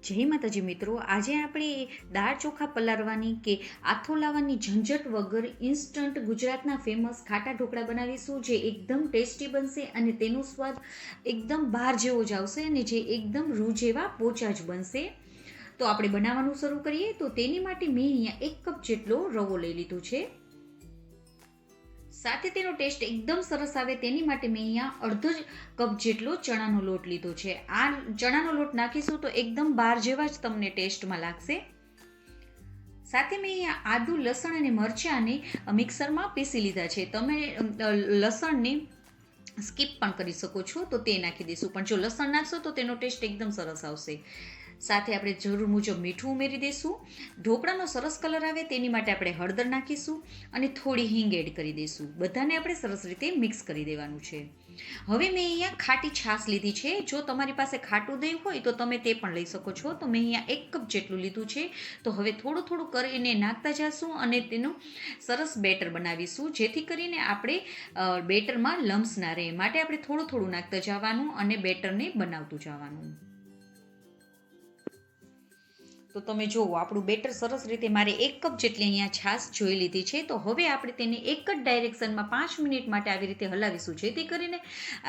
જય માતાજી મિત્રો, આજે આપણે દાળ ચોખા પલાળવાની કે આથો લાવવાની ઝંઝટ વગર ઇન્સ્ટન્ટ ગુજરાતના ફેમસ ખાટા ઢોકળા બનાવીશું, જે એકદમ ટેસ્ટી બનશે અને તેનો સ્વાદ એકદમ બહાર જેવો જ આવશે અને જે એકદમ રૂ જેવા પોચા જ બનશે. તો આપણે બનાવવાનું શરૂ કરીએ. તો તેની માટે મેં અહીંયા 1 કપ જેટલો રવો લઈ લીધો છે. સાથે તેનો ટેસ્ટ એકદમ સરસ આવે તેની માટે મેં અહીંયા અડધો જ કપ જેટલો ચણાનો લોટ લીધો છે. આ ચણાનો લોટ નાખીશું તો એકદમ બહાર જેવા જ તમને ટેસ્ટમાં લાગશે. સાથે મેં અહીંયા આદુ, લસણ અને મરચાંને મિક્સરમાં પીસી લીધા છે. તમે લસણને સ્કીપ પણ કરી શકો છો તો તે નાખી દઈશું, પણ જો લસણ નાખશો તો તેનો ટેસ્ટ એકદમ સરસ આવશે. સાથે આપણે જરૂર મુજબ મીઠું ઉમેરી દઈશું. ઢોકળાનો સરસ કલર આવે તેની માટે આપણે હળદર નાખીશું અને થોડી હિંગ એડ કરી દઈશું. બધાને આપણે સરસ રીતે મિક્સ કરી દેવાનું છે. હવે મેં અહીંયા ખાટી છાશ લીધી છે. જો તમારી પાસે ખાટું દહીં હોય તો તમે તે પણ લઈ શકો છો. તો મેં અહીંયા 1 કપ જેટલું લીધું છે. તો હવે થોડું થોડું કરીને નાખતા જઈશું અને તેનું સરસ બેટર બનાવીશું, જેથી કરીને આપણે બેટરમાં લમ્સ ના રહે. માટે આપણે થોડું થોડું નાખતા જવાનું અને બેટરને બનાવતું જવાનું. તો તમે જુઓ, આપણું બેટર સરસ રીતે મારે 1 કપ જેટલી અહીંયા છાશ જોઈ લીધી છે. તો હવે આપણે તેને એક જ ડાયરેક્શનમાં 5 મિનિટ માટે આવી રીતે હલાવીશું, જેથી કરીને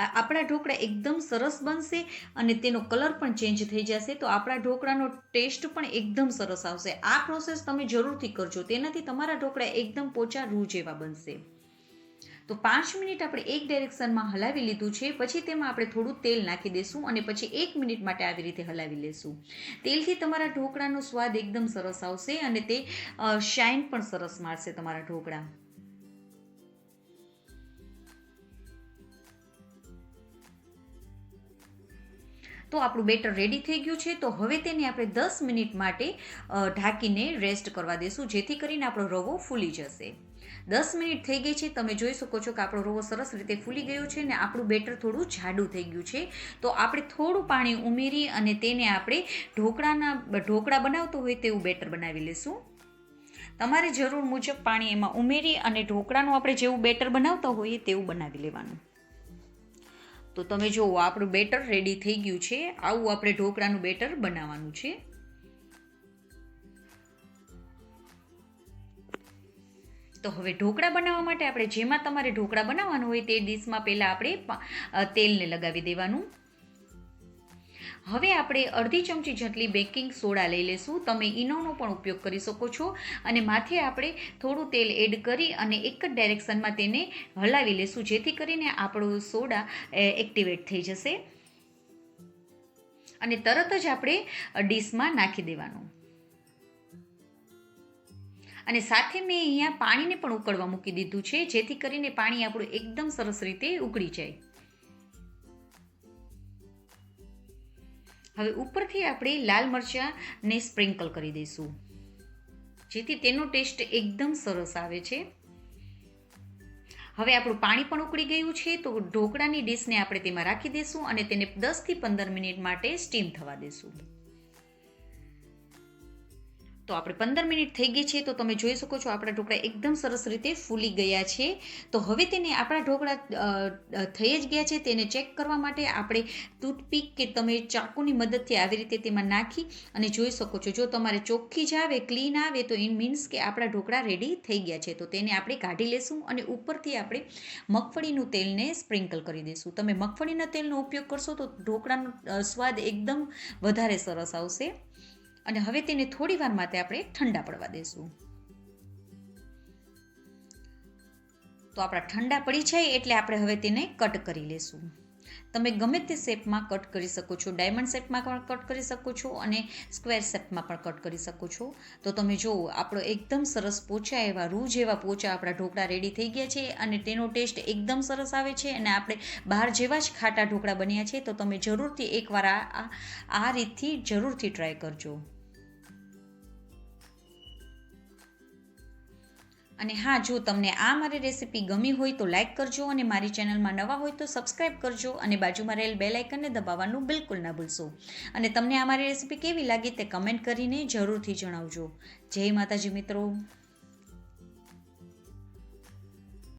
આપણા ઢોકળા એકદમ સરસ બનશે અને તેનો કલર પણ ચેન્જ થઈ જશે. તો આપણા ઢોકળાનો ટેસ્ટ પણ એકદમ સરસ આવશે. આ પ્રોસેસ તમે જરૂરથી કરજો, તેનાથી તમારા ઢોકળા એકદમ પોચા રૂ જેવા બનશે. તો 5 મિનિટ આપણે એક ડાયરેક્શનમાં હલાવી લીધું છે. પછી તેમાં આપણે થોડું તેલ નાખી દઈશું અને પછી 1 મિનિટ માટે આવી રીતે હલાવી લેશું. તેલથી તમારા ઢોકળાનો સ્વાદ એકદમ સરસ આવશે અને તે શાઇન પણ સરસ મારશે તમારા ઢોકળા. તો આપણું બેટર રેડી થઈ ગયું છે. તો હવે તેને આપણે 10 મિનિટ માટે ઢાંકીને રેસ્ટ કરવા દઈશું, જેથી કરીને આપણો રવો ફૂલી જશે. 10 મિનિટ થઈ ગઈ છે. તમે જોઈ શકો છો કે આપણો રવો સરસ રીતે ફૂલી ગયો છે અને આપણું બેટર થોડું જાડું થઈ ગયું છે. તો આપણે થોડું પાણી ઉમેરી અને તેને આપણે ઢોકળા બનાવતો હોય તેવું બેટર બનાવી લઈશું. તમારે જરૂર મુજબ પાણી એમાં ઉમેરી અને ઢોકળાનું આપણે જેવું બેટર બનાવતા હોઈએ તેવું બનાવી લેવાનું. તો તમે જુઓ, આપણું બેટર રેડી થઈ ગયું છે. આવું આપણે ઢોકળાનું બેટર બનાવવાનું છે. તો હવે ઢોકળા બનાવવા માટે આપણે જેમાં તમારે ઢોકળા બનાવવાનું હોય તે ડીશમાં પહેલાં આપણે તેલને લગાવી દેવાનું. હવે આપણે અડધી ચમચી જેટલી બેકિંગ સોડા લઈ લઈશું. તમે ઈનોનો પણ ઉપયોગ કરી શકો છો અને માથે આપણે થોડું તેલ એડ કરી અને એક જ ડાયરેક્શનમાં તેને હલાવી લઈશું, જેથી કરીને આપણો સોડા એક્ટિવેટ થઈ જશે અને તરત જ આપણે ડીશમાં નાખી દેવાનું. અને સાથે મેં અહીંયા પાણીને પણ ઉકળવા મૂકી દીધું છે, જેથી કરીને પાણી આપણું એકદમ સરસ રીતે ઉકળી જાય. હવે ઉપરથી આપણે લાલ મરચાંને સ્પ્રિંકલ કરી દઈશું, જેથી તેનો ટેસ્ટ એકદમ સરસ આવે છે. હવે આપણું પાણી પણ ઉકળી ગયું છે. તો ઢોકળાની ડીશને આપણે તેમાં રાખી દઈશું અને તેને 10 થી 15 મિનિટ માટે સ્ટીમ થવા દઈશું. તો આપણે 15 મિનિટ થઈ ગઈ છે. તો તમે જોઈ શકો છો આપણા ઢોકળા એકદમ સરસ રીતે ફૂલી ગયા છે. તો હવે તેને આપણા ઢોકળા થઈ જ ગયા છે તેને ચેક કરવા માટે આપણે ટૂથપીક કે તમે ચાકુની મદદથી આવી રીતે તેમાં નાખી અને જોઈ શકો છો. જો તમારે ચોખ્ખી જ આવે, ક્લીન આવે, તો ઇન મીન્સ કે આપણા ઢોકળા રેડી થઈ ગયા છે. તો તેને આપણે કાઢી લેશું અને ઉપરથી આપણે મગફળીનું તેલને સ્પ્રિંકલ કરી દઈશું. તમે મગફળીના તેલનો ઉપયોગ કરશો તો ઢોકળાનો સ્વાદ એકદમ વધારે સરસ આવશે. અને હવે તેને થોડી વાર માટે આપણે ઠંડા પડવા દઈશું. તો આપણા ઠંડા પડી જાય એટલે આપણે હવે તેને કટ કરી લેશું. તમે ગમે તે શેપમાં કટ કરી શકો છો. ડાયમંડ શેપમાં પણ કટ કરી શકો છો અને સ્ક્વેર શેપમાં પણ કટ કરી શકો છો. તો તમે જુઓ, આપણો એકદમ સરસ પોચા એવા રૂ જેવા પોચા આપણા ઢોકળા રેડી થઈ ગયા છે અને તેનો ટેસ્ટ એકદમ સરસ આવે છે અને આપણે બહાર જેવા જ ખાટા ઢોકળા બન્યા છે. તો તમે જરૂરથી એકવાર આ રીતથી જરૂરથી ટ્રાય કરજો. અને હા, જો તમને આ મારી રેસીપી ગમી હોય તો લાઇક કરજો અને મારી ચેનલમાં નવા હોય તો સબસ્ક્રાઈબ કરજો અને બાજુમાં રહેલ બેલ આઇકનને દબાવવાનું બિલકુલ ના ભૂલશો. અને તમને આ મારી રેસીપી કેવી લાગી તે કમેન્ટ કરીને જરૂરથી જણાવજો. જય માતાજી મિત્રો.